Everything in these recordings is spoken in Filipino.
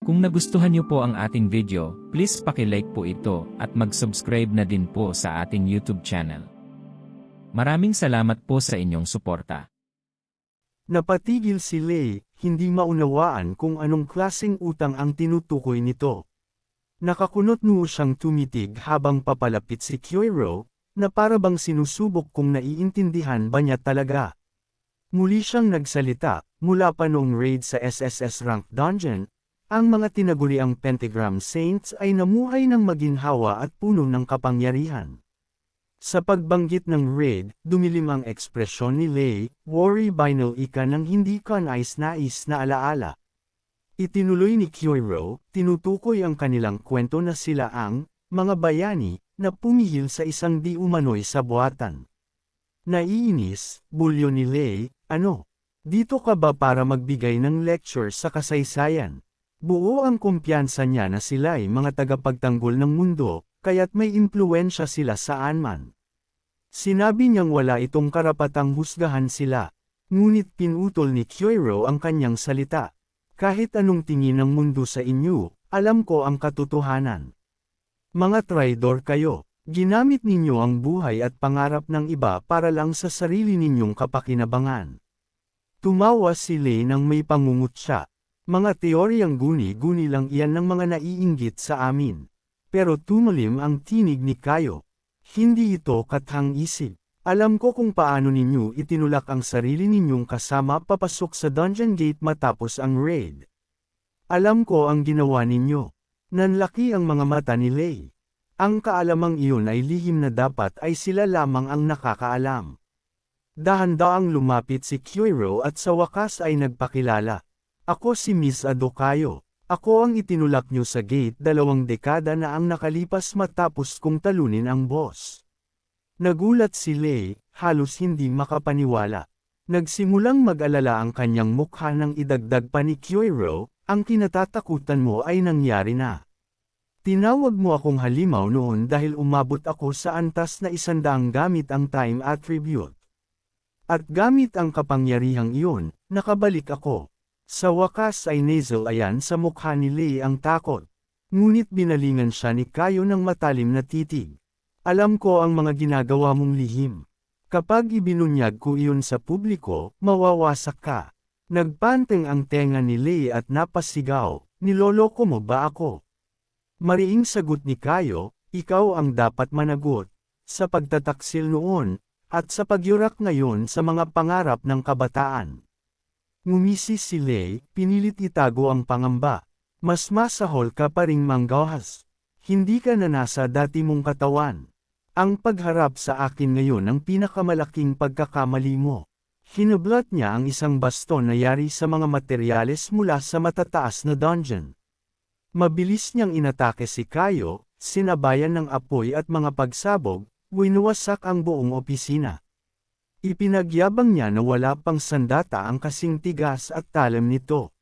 Kung nagustuhan niyo po ang ating video, please paki-like po ito at mag-subscribe na din po sa ating YouTube channel. Maraming salamat po sa inyong suporta. Napatigil si Lei, hindi maunawaan kung anong klaseng utang ang tinutukoy nito. Nakakunot noo siyang tumitig habang papalapit si Kyoiro, na parabang sinusubok kung naiintindihan ba niya talaga. Muli siyang nagsalita, mula pa noong raid sa SSS Rank Dungeon, ang mga tinaguriang Pentagram Saints ay namuhay ng maginhawa at puno ng kapangyarihan. Sa pagbanggit ng raid, dumilim ang ekspresyon ni Lei, worry binal ika ng hindi ka nais-nais na alaala. Itinuloy ni Kyoiro, tinutukoy ang kanilang kwento na sila ang, mga bayani, na pumihil sa isang di umano'y sabuatan. Naiinis, bulyo ni Lei, ano? Dito ka ba para magbigay ng lecture sa kasaysayan? Buo ang kumpiyansa niya na sila'y mga tagapagtanggol ng mundo, kaya't may impluwensya sila saan man. Sinabi niyang wala itong karapatang husgahan sila, ngunit pinutol ni Kyoiro ang kanyang salita. Kahit anong tingin ng mundo sa inyo, alam ko ang katotohanan. Mga traidor kayo, ginamit ninyo ang buhay at pangarap ng iba para lang sa sarili ninyong kapakinabangan. Tumawa si Lei nang may pangungutya. Mga teoryang guni-guni lang iyan ng mga naiinggit sa amin. Pero tumalim ang tinig ni Kayo. Hindi ito kathang-isip. Alam ko kung paano ninyo itinulak ang sarili ninyong kasama papasok sa dungeon gate matapos ang raid. Alam ko ang ginawa ninyo. Nanlaki ang mga mata ni Lei. Ang kaalamang iyon ay lihim na dapat ay sila lamang ang nakakaalam. Dahan-daang lumapit si Kyoiro at sa wakas ay nagpakilala. Ako si Miss Adokayo. Ako ang itinulak nyo sa gate 2 dekada na ang nakalipas matapos kong talunin ang boss. Nagulat si Lei, halos hindi makapaniwala. Nagsimulang mag-alala ang kanyang mukha nang idagdag pa ni Kyoiro, ang kinatatakutan mo ay nangyari na. Tinawag mo akong halimaw noon dahil umabot ako sa antas na 100 gamit ang time attribute. At gamit ang kapangyarihang iyon, nakabalik ako. Sa wakas ay nasal ayan sa mukha ni Lei ang takot. Ngunit binalingan siya ni Kayo ng matalim na titig. Alam ko ang mga ginagawa mong lihim. Kapag ibinunyag ko iyon sa publiko, mawawasak ka. Nagpanteng ang tenga ni Lei at napasigaw, niloloko mo ba ako? Mariing sagot ni Kayo, ikaw ang dapat managot. Sa pagtataksil noon, at sa pagyurak ngayon sa mga pangarap ng kabataan. Ngumisi si Lei, pinilit itago ang pangamba. Mas masahol ka pa ring manggahas. Hindi ka na nasa dati mong katawan. Ang pagharap sa akin ngayon ang pinakamalaking pagkakamali mo. Hinablat niya ang isang baston na yari sa mga materyales mula sa matataas na dungeon. Mabilis niyang inatake si Kayo, sinabayan ng apoy at mga pagsabog, winuwasak ang buong opisina. Ipinagyabang niya na wala pang sandata ang kasing tigas at talam nito.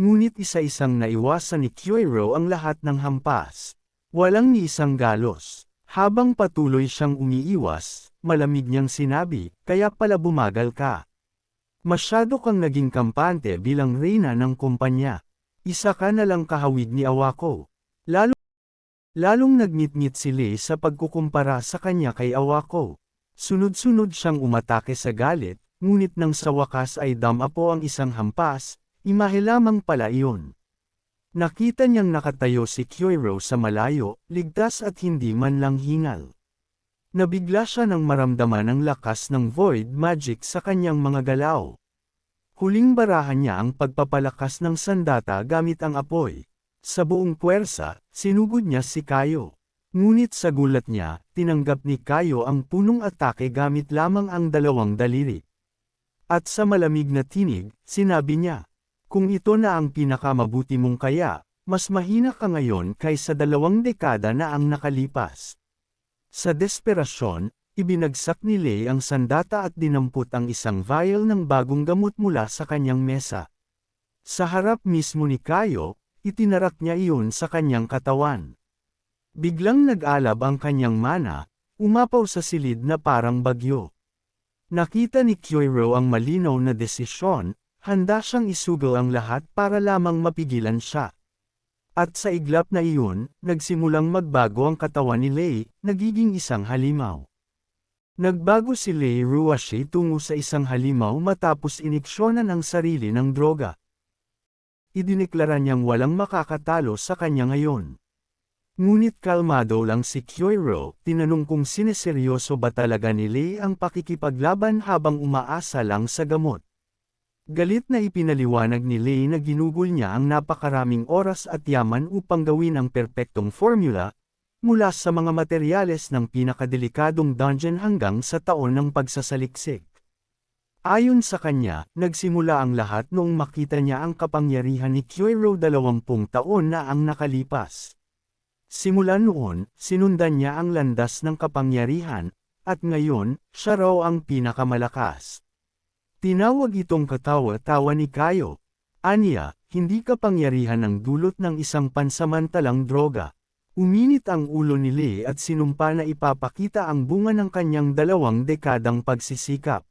Ngunit isa-isang naiwasan ni Kyoiro ang lahat ng hampas. Walang ni isang galos. Habang patuloy siyang umiiwas, malamig niyang sinabi, kaya pala bumagal ka. Masyado kang naging kampante bilang reyna ng kumpanya. Isa ka na lang kahawig ni Awako. Lalong nagngit-ngit si Lei sa pagkukumpara sa kanya kay Awako. Sunod-sunod siyang umatake sa galit, ngunit nang sa wakas ay damapo ang isang hampas, imahe lamang pala iyon. Nakita niyang nakatayo si Kyoiro sa malayo, ligtas at hindi man lang hingal. Nabigla siya nang maramdaman ang lakas ng void magic sa kanyang mga galaw. Huling barahan niya ang pagpapalakas ng sandata gamit ang apoy. Sa buong puwersa, sinugod niya si Kayo. Ngunit sa gulat niya, tinanggap ni Kayo ang punong atake gamit lamang ang 2 daliri. At sa malamig na tinig, sinabi niya, kung ito na ang pinakamabuti mong kaya, mas mahina ka ngayon kaysa 2 dekada na ang nakalipas. Sa desperasyon, ibinagsak ni Lei ang sandata at dinampot ang isang vial ng bagong gamot mula sa kanyang mesa. Sa harap mismo ni Kayo, itinarak niya iyon sa kanyang katawan. Biglang nag-alab ang kanyang mana, umapaw sa silid na parang bagyo. Nakita ni Kyoiro ang malinaw na desisyon, handa siyang isugal ang lahat para lamang mapigilan siya. At sa iglap na iyon, nagsimulang magbago ang katawan ni Lei, nagiging isang halimaw. Nagbago si Lei Ruashi tungo sa isang halimaw matapos iniksyonan ang sarili ng droga. Idineklara niyang walang makakatalo sa kanya ngayon. Ngunit kalmado lang si Kyoiro, tinanong kung sineseryoso ba talaga ni Lei ang pakikipaglaban habang umaasa lang sa gamot. Galit na ipinaliwanag ni Lei na ginugol niya ang napakaraming oras at yaman upang gawin ang perpektong formula, mula sa mga materyales ng pinakadelikadong dungeon hanggang sa taon ng pagsasaliksik. Ayon sa kanya, nagsimula ang lahat noong makita niya ang kapangyarihan ni Kyoiro 20 taon na ang nakalipas. Simula noon, sinundan niya ang landas ng kapangyarihan, at ngayon, siya raw ang pinakamalakas. Tinawag itong katawa-tawa ni Kayo. Aniya, hindi kapangyarihan ng dulot ng isang pansamantalang droga. Uminit ang ulo ni Lei at sinumpa na ipapakita ang bunga ng kanyang 2 dekadang pagsisikap.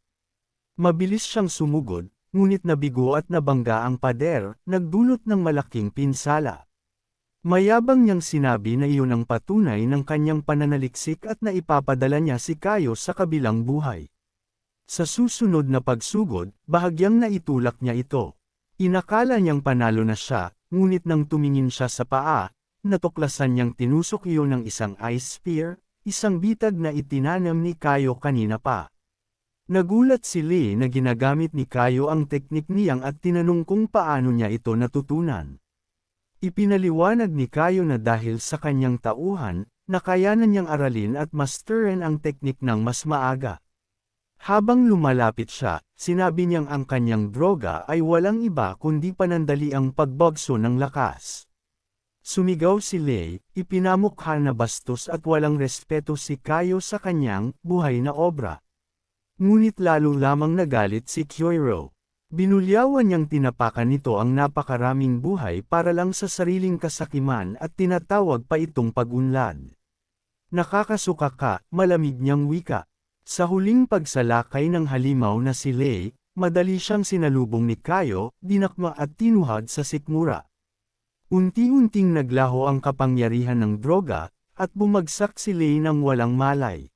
Mabilis siyang sumugod, ngunit nabigo at nabangga ang pader, nagdulot ng malaking pinsala. Mayabang niyang sinabi na iyon ang patunay ng kanyang pananaliksik at naipapadala niya si Kayo sa kabilang buhay. Sa susunod na pagsugod, bahagyang naitulak niya ito. Inakala niyang panalo na siya, ngunit nang tumingin siya sa paa, natuklasan niyang tinusok iyon ng isang ice spear, isang bitag na itinanam ni Kayo kanina pa. Nagulat si Lei na ginagamit ni Kayo ang teknik niyang at tinanong kung paano niya ito natutunan. Ipinaliwanag ni Kayo na dahil sa kanyang tauhan, nakayanan niyang aralin at masterin ang teknik ng mas maaga. Habang lumalapit siya, sinabi niyang ang kanyang droga ay walang iba kundi panandaliang pagbagso ng lakas. Sumigaw si Lei, ipinamukha na bastos at walang respeto si Kayo sa kanyang buhay na obra. Ngunit lalo lamang nagalit si Kyoiro. Binulyawan niyang tinapakan nito ang napakaraming buhay para lang sa sariling kasakiman at tinatawag pa itong pag-unlad. Nakakasuka ka, malamig niyang wika. Sa huling pagsalakay ng halimaw na si Lei, madali siyang sinalubong ni Kayo, dinakma at tinuhad sa sikmura. Unti-unting naglaho ang kapangyarihan ng droga, at bumagsak si Lei ng walang malay.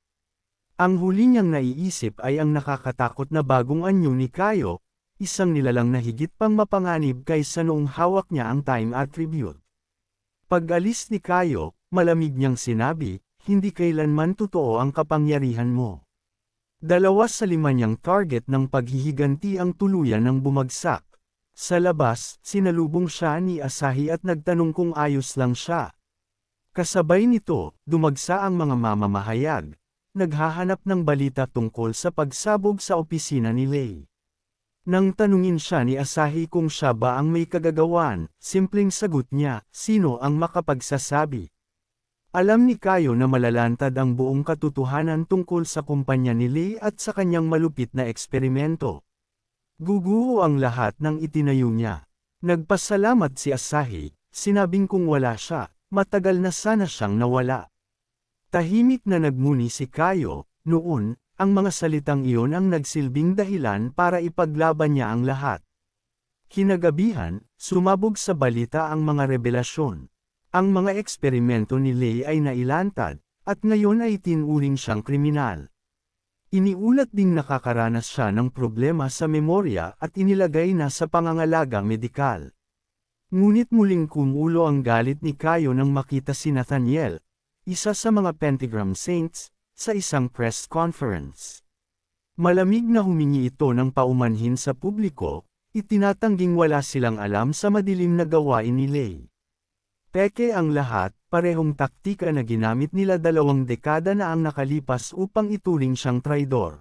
Ang huli niyang naiisip ay ang nakakatakot na bagong anyo ni Kayo, isang nilalang na higit pang mapanganib kaysa noong hawak niya ang time attribute. Pag-alis ni Kayo, malamig niyang sinabi, hindi kailanman totoo ang kapangyarihan mo. 2 sa 5 niyang target ng paghihiganti ang tuluyan ng bumagsak. Sa labas, sinalubong siya ni Asahi at nagtanong kung ayos lang siya. Kasabay nito, dumagsa ang mga mamamahayag, naghahanap ng balita tungkol sa pagsabog sa opisina ni Lei. Nang tanungin siya ni Asahi kung siya ba ang may kagagawan, simpleng sagot niya, sino ang makapagsasabi? Alam ni Kayo na malalantad ang buong katotohanan tungkol sa kumpanya ni Lei at sa kanyang malupit na eksperimento. Guguho ang lahat ng itinayo niya. Nagpasalamat si Asahi, sinabing kung wala siya, matagal na sana siyang nawala. Tahimik na nagmuni si Kayo, noon, ang mga salitang iyon ang nagsilbing dahilan para ipaglaban niya ang lahat. Kinagabihan, sumabog sa balita ang mga revelasyon. Ang mga eksperimento ni Lei ay nailantad, at ngayon ay tinuring siyang kriminal. Iniulat ding nakakaranas siya ng problema sa memorya at inilagay na sa pangangalaga medikal. Ngunit muling kumulo ang galit ni Kayo nang makita si Nathaniel, isa sa mga Pentagram Saints, sa isang press conference. Malamig na humingi ito ng paumanhin sa publiko, itinatangging wala silang alam sa madilim na gawain ni Lei. Peke ang lahat, parehong taktika na ginamit nila 2 dekada na ang nakalipas upang ituring siyang traidor.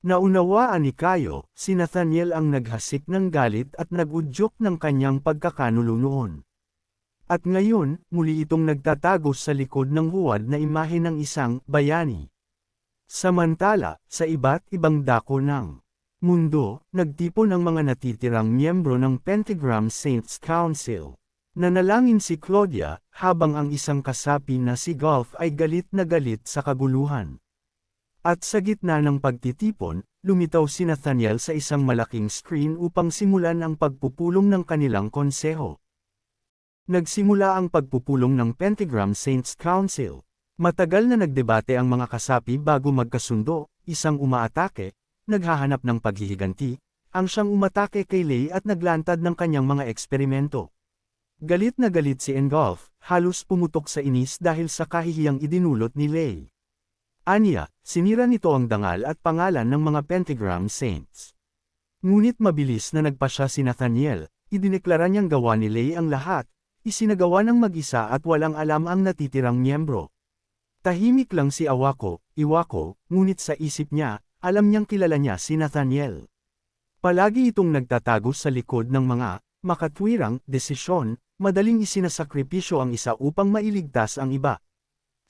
Naunawaan ni Kayo, si Nathaniel ang naghasik ng galit at nagudyok ng kanyang pagkakanulo noon. At ngayon, muli itong nagtatago sa likod ng huwad na imahe ng isang bayani. Samantala, sa iba't ibang dako ng mundo, nagtipon ang mga natitirang miyembro ng Pentagram Saints Council. Nanalangin si Claudia, habang ang isang kasapi na si Golf ay galit na galit sa kaguluhan. At sa gitna ng pagtitipon, lumitaw si Nathaniel sa isang malaking screen upang simulan ang pagpupulong ng kanilang konseho. Nagsimula ang pagpupulong ng Pentagram Saints Council. Matagal na nagdebate ang mga kasapi bago magkasundo, isang umaatake, naghahanap ng paghihiganti, ang siyang umatake kay Lei at naglantad ng kanyang mga eksperimento. Galit na galit si Engulf, halos pumutok sa inis dahil sa kahihiyang idinulot ni Lei. Anya, sinira nito ang dangal at pangalan ng mga Pentagram Saints. Ngunit mabilis na nagpa siya si Nathaniel, idineklara niyang gawa ni Lei ang lahat, isinagawa ng mag-isa at walang alam ang natitirang miyembro. Tahimik lang si Iwako, ngunit sa isip niya, alam niyang kilala niya si Nathaniel. Palagi itong nagtatago sa likod ng mga makatwirang desisyon, madaling isinasakripisyo ang isa upang mailigtas ang iba.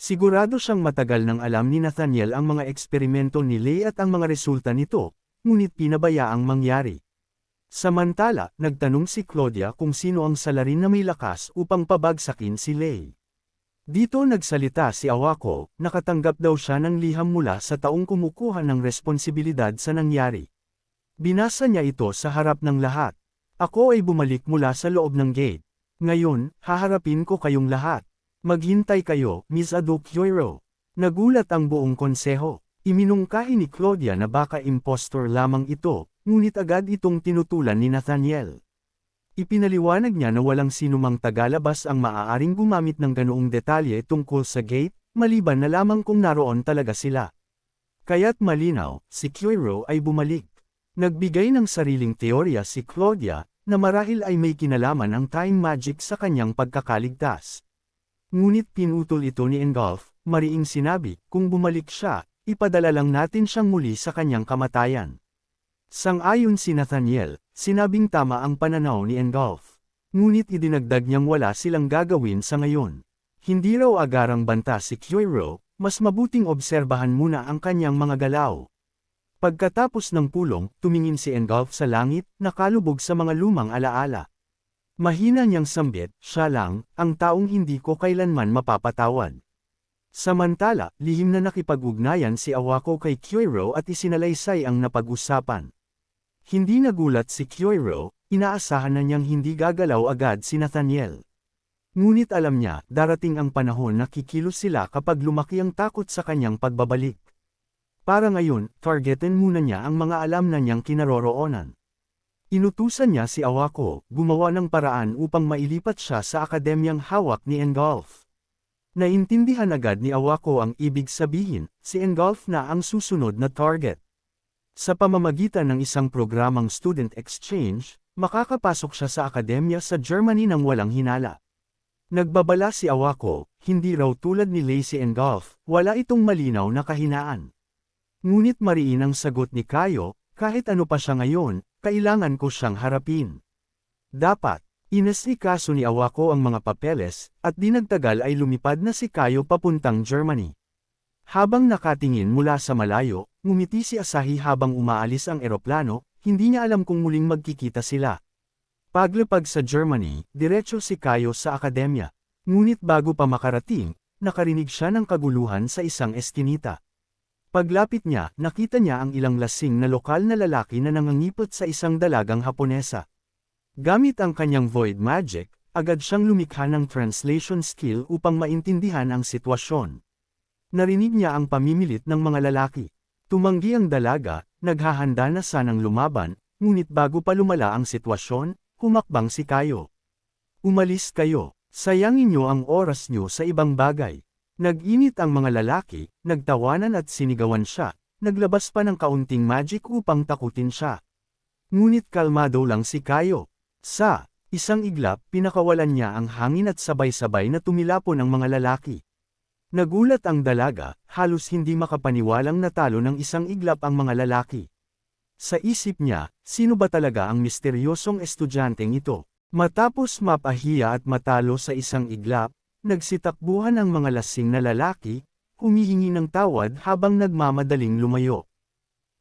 Sigurado siyang matagal nang alam ni Nathaniel ang mga eksperimento ni Lei at ang mga resulta nito, ngunit pinabayaang mangyari. Samantala, nagtanong si Claudia kung sino ang salarin na may lakas upang pabagsakin si Lei. Dito nagsalita si Awako, nakatanggap daw siya ng liham mula sa taong kumukuha ng responsibilidad sa nangyari. Binasa niya ito sa harap ng lahat. Ako ay bumalik mula sa loob ng gate. Ngayon, haharapin ko kayong lahat. Maghintay kayo, Ms. Adokyoiro. Nagulat ang buong konseho. Iminungkahi ni Claudia na baka impostor lamang ito, ngunit agad itong tinutulan ni Nathaniel. Ipinaliwanag niya na walang sinumang tagalabas ang maaaring gumamit ng ganoong detalye tungkol sa gate, maliban na lamang kung naroon talaga sila. Kaya't malinaw, si Kyoiro ay bumalik. Nagbigay ng sariling teorya si Claudia, na marahil ay may kinalaman ang time magic sa kanyang pagkakaligtas. Ngunit pinutol ito ni Engulf, mariing sinabi, kung bumalik siya, ipadala lang natin siyang muli sa kanyang kamatayan. Sang-ayon si Nathaniel, sinabing tama ang pananaw ni Engulf. Ngunit idinagdag niyang wala silang gagawin sa ngayon. Hindi raw agarang banta si Kyoiro, mas mabuting obserbahan muna ang kanyang mga galaw. Pagkatapos ng pulong, tumingin si Engulf sa langit, nakalubog sa mga lumang alaala. Mahina niyang sambit, siya lang, ang taong hindi ko kailanman mapapatawad. Samantala, lihim na nakipag-ugnayan si Awako kay Kyoiro at isinalaysay ang napag-usapan. Hindi nagulat si Kyoiro, inaasahan na niyang hindi gagalaw agad si Nathaniel. Ngunit alam niya, darating ang panahon na kikilos sila kapag lumaki ang takot sa kanyang pagbabalik. Para ngayon, targetin muna niya ang mga alam na niyang kinaroroonan. Inutusan niya si Awako, gumawa ng paraan upang mailipat siya sa akademyang hawak ni Engulf. Naintindihan agad ni Awako ang ibig sabihin, si Engulf na ang susunod na target. Sa pamamagitan ng isang programang student exchange, makakapasok siya sa akademya sa Germany nang walang hinala. Nagbabala si Awako, hindi raw tulad ni Lei si Engulf, wala itong malinaw na kahinaan. Ngunit mariin ang sagot ni Kayo, kahit ano pa siya ngayon, kailangan ko siyang harapin. Dapat. Inasikaso ni Awako ang mga papeles, at di nagtagal ay lumipad na si Kayo papuntang Germany. Habang nakatingin mula sa malayo, ngumiti si Asahi habang umaalis ang eroplano, hindi niya alam kung muling magkikita sila. Paglapag sa Germany, diretso si Kayo sa akademya. Ngunit bago pa makarating, nakarinig siya ng kaguluhan sa isang eskinita. Paglapit niya, nakita niya ang ilang lasing na lokal na lalaki na nangangipot sa isang dalagang Haponesa. Gamit ang kanyang void magic, agad siyang lumikha ng translation skill upang maintindihan ang sitwasyon. Narinig niya ang pamimilit ng mga lalaki. Tumanggi ang dalaga, naghahanda na sanang lumaban, ngunit bago pa lumala ang sitwasyon, humakbang si Kayo. Umalis kayo, sayangin niyo ang oras niyo sa ibang bagay. Nag-init ang mga lalaki, nagtawanan at sinigawan siya, naglabas pa ng kaunting magic upang takutin siya. Ngunit kalmado lang si Kayo. Sa isang iglap, pinakawalan niya ang hangin at sabay-sabay na tumilapon ang mga lalaki. Nagulat ang dalaga, halos hindi makapaniwalang natalo ng isang iglap ang mga lalaki. Sa isip niya, sino ba talaga ang misteryosong estudyanteng ito? Matapos mapahiya at matalo sa isang iglap, nagsitakbuhan ang mga lasing na lalaki, humihingi ng tawad habang nagmamadaling lumayo.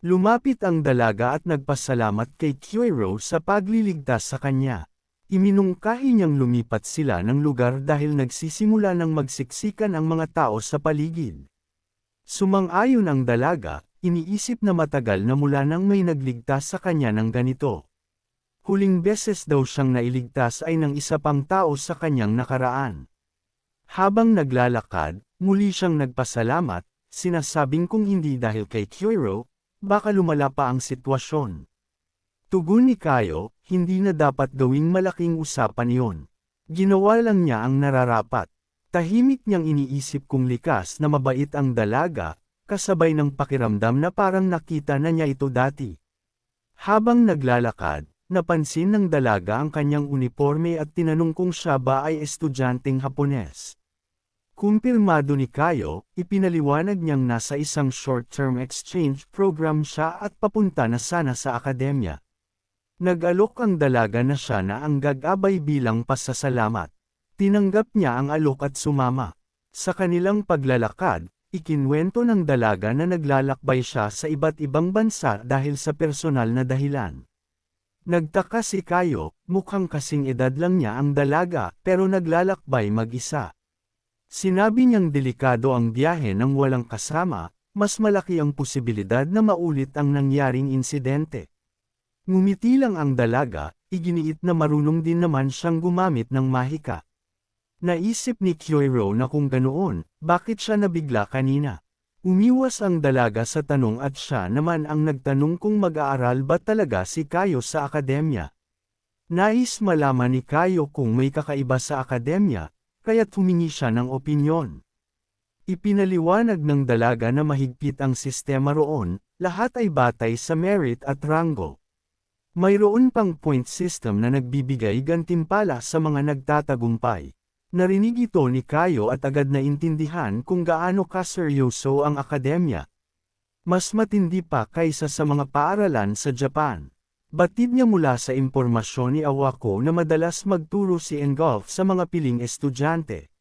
Lumapit ang dalaga at nagpasalamat kay Kyoiro sa pagliligtas sa kanya. Iminungkahi niyang lumipat sila ng lugar dahil nagsisimula ng magsiksikan ang mga tao sa paligid. Sumang-ayon ang dalaga, iniisip na matagal na mula nang may nagligtas sa kanya ng ganito. Huling beses daw siyang nailigtas ay ng isa pang tao sa kanyang nakaraan. Habang naglalakad, muli siyang nagpasalamat, sinasabing kung hindi dahil kay Kyoiro, baka lumala pa ang sitwasyon. Tugon ni Kayo, hindi na dapat gawing malaking usapan iyon. Ginawa lang niya ang nararapat. Tahimik niyang iniisip kung likas na mabait ang dalaga, kasabay ng pakiramdam na parang nakita na niya ito dati. Habang naglalakad, napansin ng dalaga ang kanyang uniforme at tinanong kung siya ba ay estudyanteng Hapones. Kumpirmado ni Kayo, ipinaliwanag niyang nasa isang short-term exchange program siya at papunta na sana sa akademya. Nag-alok ang dalaga na siya na ang gagabay bilang pasasalamat. Tinanggap niya ang alok at sumama. Sa kanilang paglalakad, ikinwento ng dalaga na naglalakbay siya sa iba't ibang bansa dahil sa personal na dahilan. Nagtaka si Kayo, mukhang kasing edad lang niya ang dalaga pero naglalakbay mag-isa. Sinabi niyang delikado ang biyahe nang walang kasama, mas malaki ang posibilidad na maulit ang nangyaring insidente. Ngumiti lang ang dalaga, iginiit na marunong din naman siyang gumamit ng mahika. Naisip ni Kyoiro na kung ganoon, bakit siya nabigla kanina? Umiwas ang dalaga sa tanong at siya naman ang nagtanong kung mag-aaral ba talaga si Kayo sa akademya. Nais malaman ni Kayo kung may kakaiba sa akademya, kaya't humingi siya ng opinyon. Ipinaliwanag ng dalaga na mahigpit ang sistema roon, lahat ay batay sa merit at rango. Mayroon pang point system na nagbibigay gantimpala sa mga nagtatagumpay. Narinig ito ni Kayo at agad na intindihan kung gaano kaseryoso ang akademya. Mas matindi pa kaysa sa mga paaralan sa Japan. Batid niya mula sa impormasyon ni Awako na madalas magturo si Engulf sa mga piling estudyante.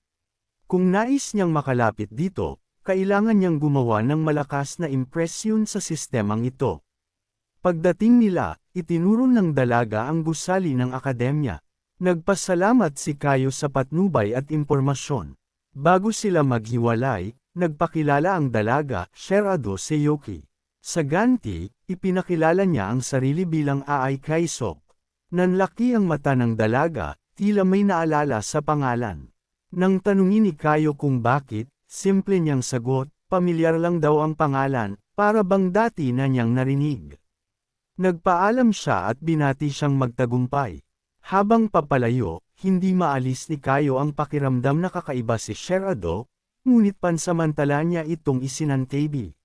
Kung nais niyang makalapit dito, kailangan niyang gumawa ng malakas na impresyon sa sistemang ito. Pagdating nila, itinuro ng dalaga ang gusali ng akademya. Nagpasalamat si Kayo sa patnubay at impormasyon. Bago sila maghiwalay, nagpakilala ang dalaga, Sherado Seiyuki. Sa ganti, ipinakilala niya ang sarili bilang Aai Kaisok. Nanlaki ang mata ng dalaga, tila may naalala sa pangalan. Nang tanungin ni Kayo kung bakit, simple niyang sagot, pamilyar lang daw ang pangalan, para bang dati na niyang narinig. Nagpaalam siya at binati siyang magtagumpay. Habang papalayo, hindi maalis ni Kayo ang pakiramdam na kakaiba si Sherado, ngunit pansamantala niya itong isinantabi.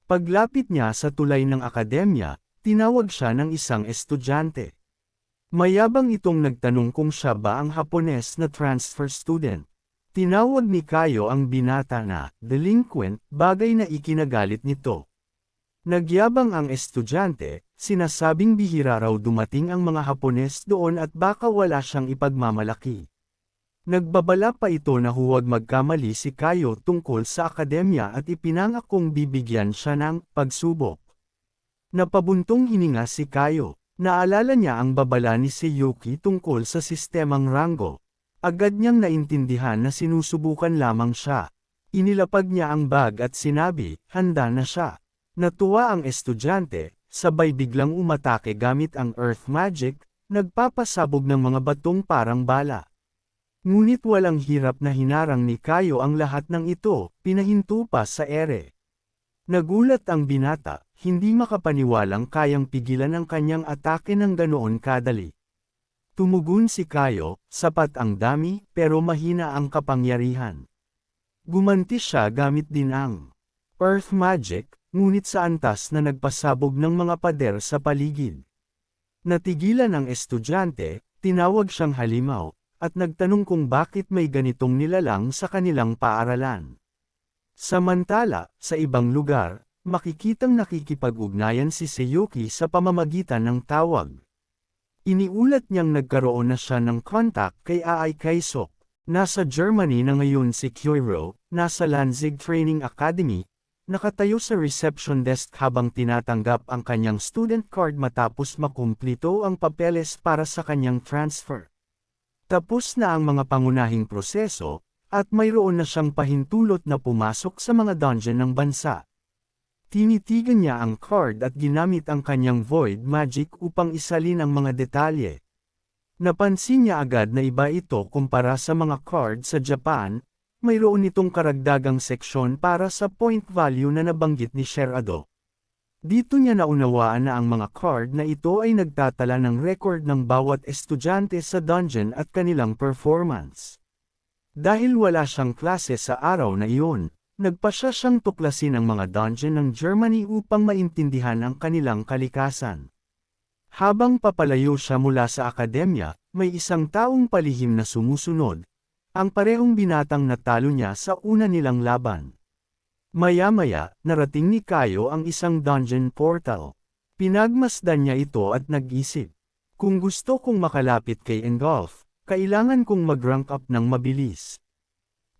Paglapit niya sa tulay ng akademya, tinawag siya ng isang estudyante. Mayabang itong nagtanong kung siya ba ang Hapones na transfer student. Tinawag ni Kayo ang binata na delinquent, bagay na ikinagalit nito. Nagyabang ang estudyante, sinasabing bihira raw dumating ang mga Hapones doon at baka wala siyang ipagmamalaki. Nagbabala pa ito na huwag magkamali si Kayo tungkol sa akademya at ipinangakong bibigyan siya ng pagsubok. Napabuntong hininga si Kayo. Naalala niya ang babala ni Seiyuki tungkol sa sistemang rango. Agad niyang naintindihan na sinusubukan lamang siya. Inilapag niya ang bag at sinabi, handa na siya. Natuwa ang estudyante, sabay biglang umatake gamit ang earth magic, nagpapasabog ng mga batong parang bala. Ngunit walang hirap na hinarang ni Kayo ang lahat ng ito, pinahinto pa sa ere. Nagulat ang binata, hindi makapaniwalang kayang pigilan ang kanyang atake ng ganoon kadali. Tumugon si Kayo, sapat ang dami, pero mahina ang kapangyarihan. Gumanti siya gamit din ang earth magic, ngunit sa antas na nagpasabog ng mga pader sa paligid. Natigilan ang estudyante, tinawag siyang halimaw, at nagtanong kung bakit may ganitong nilalang sa kanilang paaralan. Samantala, sa ibang lugar, makikitang nakikipag-ugnayan si Seiyuki sa pamamagitan ng tawag. Iniulat niyang nagkaroon na siya ng contact kay Aai Kaisok. Nasa Germany na ngayon si Kyoiro, nasa Lanzig Training Academy, nakatayo sa reception desk habang tinatanggap ang kanyang student card matapos makumplito ang papeles para sa kanyang transfer. Tapos na ang mga pangunahing proseso, at mayroon na siyang pahintulot na pumasok sa mga dungeon ng bansa. Tinitigan niya ang card at ginamit ang kanyang void magic upang isalin ang mga detalye. Napansin niya agad na iba ito kumpara sa mga card sa Japan, mayroon itong karagdagang seksyon para sa point value na nabanggit ni Sherado. Dito niya naunawaan na ang mga card na ito ay nagtatala ng record ng bawat estudyante sa dungeon at kanilang performance. Dahil wala siyang klase sa araw na iyon, nagpasya siyang tuklasin ang mga dungeon ng Germany upang maintindihan ang kanilang kalikasan. Habang papalayo siya mula sa akademya, may isang taong palihim na sumusunod, ang parehong binatang natalo niya sa una nilang laban. Maya-maya, narating ni Kayo ang isang dungeon portal. Pinagmasdan niya ito at nag-isip. Kung gusto kong makalapit kay Engulf, kailangan kong mag-rank up ng mabilis.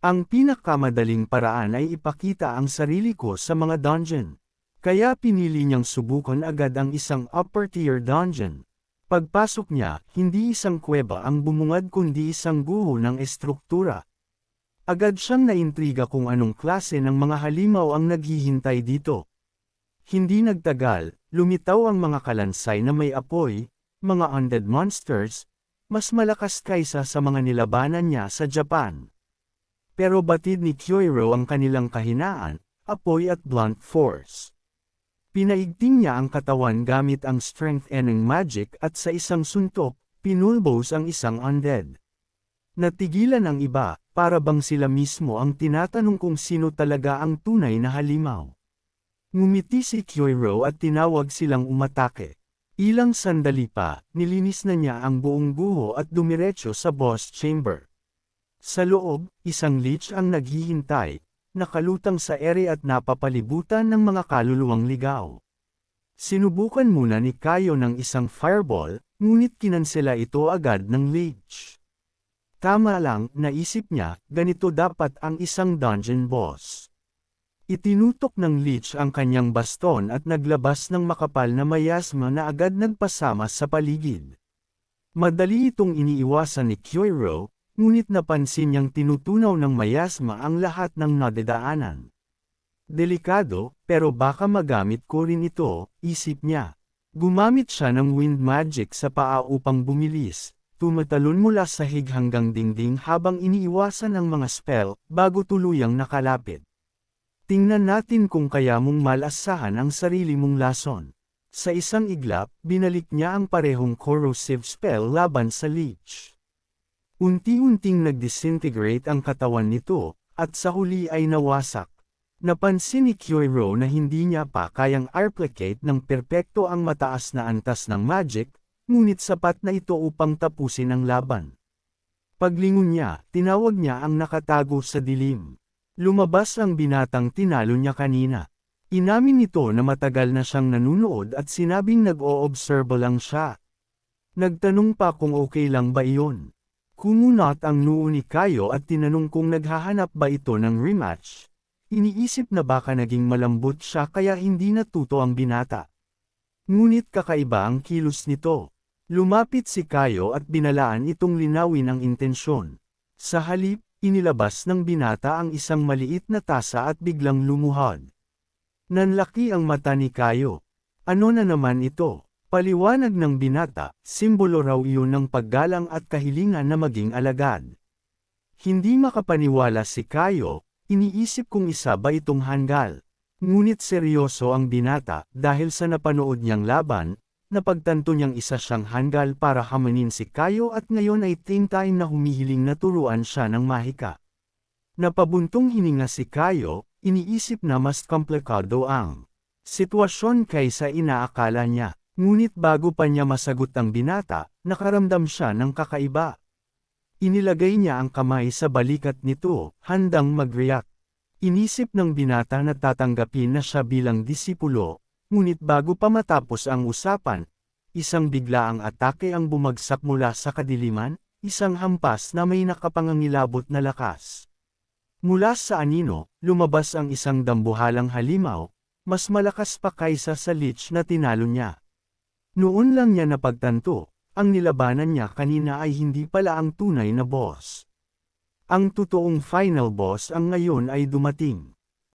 Ang pinakamadaling paraan ay ipakita ang sarili ko sa mga dungeon. Kaya pinili niyang subukan agad ang isang upper-tier dungeon. Pagpasok niya, hindi isang kuweba ang bumungad kundi isang guho ng estruktura. Agad siyang naintriga kung anong klase ng mga halimaw ang naghihintay dito. Hindi nagtagal, lumitaw ang mga kalansay na may apoy, mga undead monsters, mas malakas kaysa sa mga nilabanan niya sa Japan. Pero batid ni Kyoiro ang kanilang kahinaan, apoy at blunt force. Pinaigting niya ang katawan gamit ang strengthening magic at sa isang suntok, pinulbos ang isang undead. Natigilan ang iba, para bang sila mismo ang tinatanong kung sino talaga ang tunay na halimaw. Ngumiti si Kyoiro at tinawag silang umatake. Ilang sandali pa, nilinis na niya ang buong guho at dumiretso sa boss chamber. Sa loob, isang lich ang naghihintay, nakalutang sa ere at napapalibutan ng mga kaluluwang ligaw. Sinubukan muna ni Kayo ng isang fireball, ngunit kinansela ito agad ng lich. Tama lang, naisip niya, ganito dapat ang isang dungeon boss. Itinutok ng lich ang kanyang baston at naglabas ng makapal na mayasma na agad nagpasama sa paligid. Madali itong iniiwasan ni Kyoiro, ngunit napansin niyang tinutunaw ng mayasma ang lahat ng nadadaanan. Delikado, pero baka magamit ko rin ito, isip niya. Gumamit siya ng wind magic sa paa upang bumilis, tumatalon mula sahig hanggang dingding habang iniiwasan ang mga spell, bago tuluyang nakalapit. Tingnan natin kung kaya mong malasahan ang sarili mong lason. Sa isang iglap, binalik niya ang parehong corrosive spell laban sa lich. Unti-unting nag-disintegrate ang katawan nito, at sa huli ay nawasak. Napansin ni Kyoiro na hindi niya pa kayang replicate ng perpekto ang mataas na antas ng magic, ngunit sapat na ito upang tapusin ang laban. Paglingon niya, tinawag niya ang nakatago sa dilim. Lumabas ang binatang tinalo niya kanina. Inamin nito na matagal na siyang nanunood at sinabing nag-o-observe lang siya. Nagtanong pa kung okay lang ba iyon. Kumunot ang noo ni Kayo at tinanong kung naghahanap ba ito ng rematch. Iniisip na baka naging malambot siya kaya hindi natuto ang binata. Ngunit kakaiba ang kilos nito. Lumapit si Kayo at binalaan itong linawin ang intensyon. Sa halip, inilabas ng binata ang isang maliit na tasa at biglang lumuhod. Nanlaki ang mata ni Kayo. Ano na naman ito? Paliwanag ng binata, simbolo raw iyon ng paggalang at kahilingan na maging alagad. Hindi makapaniwala si Kayo, iniisip kung isa ba itong hanggal. Ngunit seryoso ang binata dahil sa napanood niyang laban, napagtanto niyang isa siyang hanggal para hamanin si Kayo at ngayon ay time na humihiling na turuan siya ng mahika. Napabuntong hininga si Kayo, iniisip na mas komplikado ang sitwasyon kaysa inaakala niya. Ngunit bago pa niya masagot ang binata, nakaramdam siya ng kakaiba. Inilagay niya ang kamay sa balikat nito, handang mag-react. Inisip ng binata na tatanggapin na siya bilang disipulo, ngunit bago pa matapos ang usapan, isang biglaang atake ang bumagsak mula sa kadiliman, isang hampas na may nakapangangilabot na lakas. Mula sa anino, lumabas ang isang dambuhalang halimaw, mas malakas pa kaysa sa lich na tinalo niya. Noon lang niya napagtanto, ang nilabanan niya kanina ay hindi pala ang tunay na boss. Ang totoong final boss ang ngayon ay dumating.